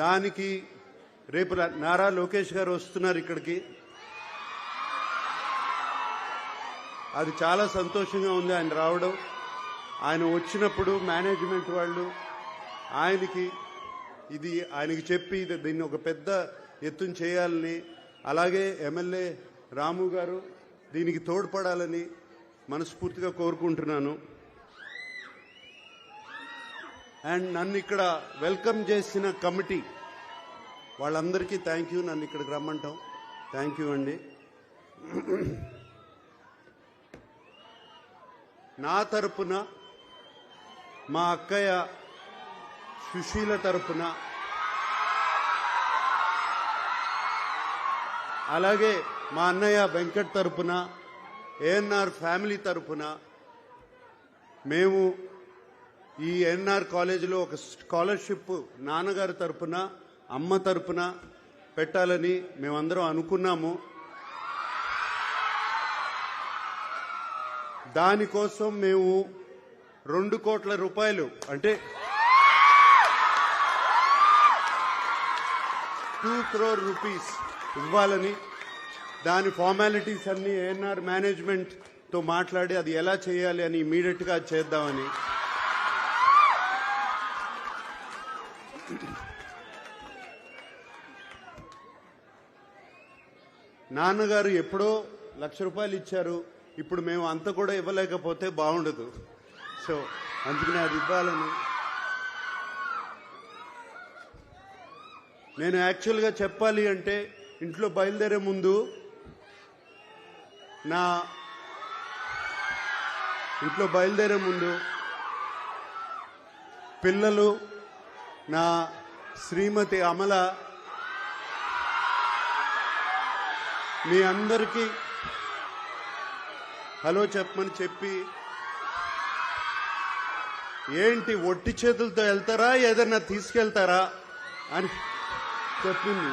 దానికి రేపు నారా లోకేష్ గారు వస్తున్నారు ఇక్కడికి. అది చాలా సంతోషంగా ఉంది ఆయన రావడం. ఆయన వచ్చినప్పుడు మేనేజ్మెంట్ వాళ్ళు ఆయనకి చెప్పి దీన్ని ఒక పెద్ద ఎత్తున చేయాలని, అలాగే ఎమ్మెల్యే రాము గారు దీనికి తోడ్పడాలని మనస్ఫూర్తిగా కోరుకుంటున్నాను. అండ్ నన్ను ఇక్కడ వెల్కమ్ చేసిన కమిటీ వాళ్ళందరికీ థ్యాంక్ యూ. నన్ను ఇక్కడికి రమ్మంటాం, థ్యాంక్ యూ అండి. నా తరపున, మా అక్కయ్య సుశీల తరపున, అలాగే మా అన్నయ్య వెంకట్ తరపున, ఏఎన్ఆర్ ఫ్యామిలీ తరపున మేము ఈ ఎన్ఆర్ కాలేజీలో ఒక స్కాలర్షిప్ నాన్నగారి తరపున, అమ్మ తరపున పెట్టాలని మేమందరం అనుకున్నాము. దానికోసం మేము 2 కోట్ల రూపాయలు అంటే 2 crore rupees ఇవ్వాలని, దాని ఫార్మాలిటీస్ అన్ని ఏఎన్ఆర్ మేనేజ్మెంట్తో మాట్లాడి అది ఎలా చేయాలి అని ఇమీడియట్గా చేద్దామని. నాన్నగారు ఎప్పుడో ₹1,00,000 ఇచ్చారు. ఇప్పుడు మేము అంత కూడా ఇవ్వలేకపోతే బాగుండదు. సో అందుకనే అది ఇవ్వాలని. నేను యాక్చువల్గా చెప్పాలి అంటే ఇంట్లో బయలుదేరే ముందు పిల్లలు, నా శ్రీమతి అమల, మీ అందరికీ హలో చెప్పమని చెప్పి, ఏంటి ఒట్టి చేతులతో వెళ్తారా ఏదన్నా తీసుకెళ్తారా అని చెప్పింది.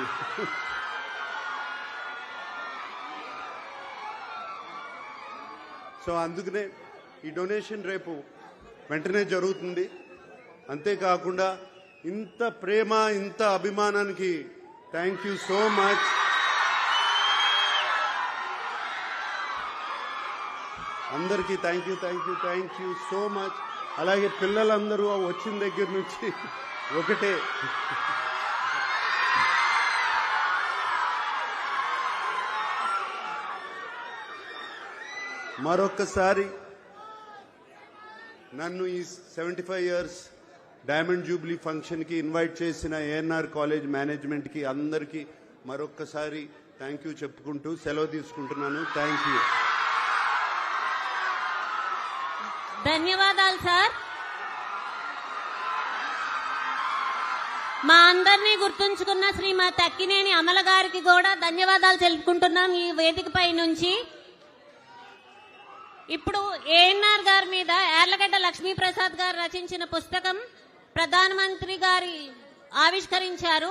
సో అందుకనే ఈ డొనేషన్ రేపు వెంటనే జరుగుతుంది. అంతేకాకుండా ఇంత ప్రేమ, ఇంత అభిమానానికి థ్యాంక్ యూ సో మచ్. అందరికీ థ్యాంక్ యూ సో మచ్. అలాగే పిల్లలందరూ వచ్చిన దగ్గర నుంచి ఒకటే మరొక్కసారి నన్ను ఈ 75 years డైమండ్ జూబ్లీ ఫంక్షన్కి ఇన్వైట్ చేసిన ఏఎన్ఆర్ కాలేజ్ మేనేజ్మెంట్కి అందరికీ మరొక్కసారి థ్యాంక్ యూ చెప్పుకుంటూ సెలవు తీసుకుంటున్నాను. Thank you. ధన్యవాదాలు సార్. మా అందరినీ గుర్తుంచుకున్న శ్రీమతి అక్కినేని అమల గారికి కూడా ధన్యవాదాలు తెలుపుకుంటున్నాం ఈ వేదికపై నుంచి. ఇప్పుడు ఏఎన్ఆర్ గారి మీద యార్లగడ్డ లక్ష్మీప్రసాద్ గారు రచించిన పుస్తకం ప్రధానమంత్రి గారి ఆవిష్కరించారు.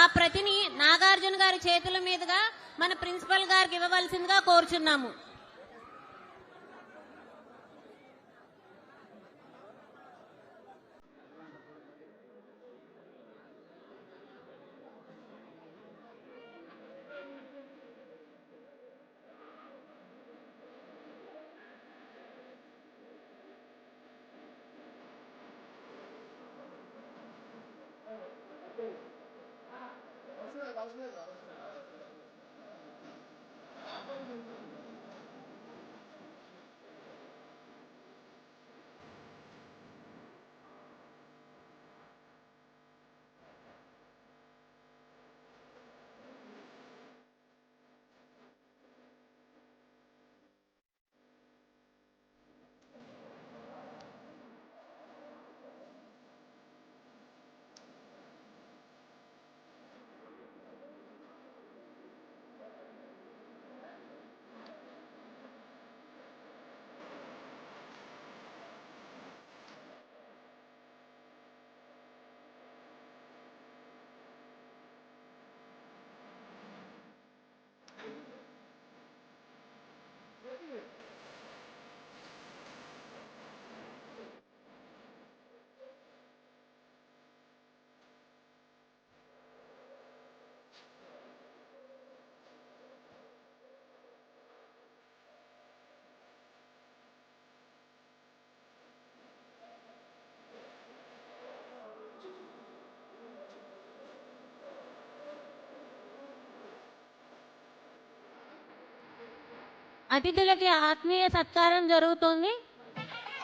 ఆ ప్రతిని నాగార్జున గారి చేతుల మీదుగా మన ప్రిన్సిపల్ గారికి ఇవ్వవలసిందిగా కోరుచున్నాము. అతిథులకి ఆత్మీయ సత్కారం జరుగుతుంది.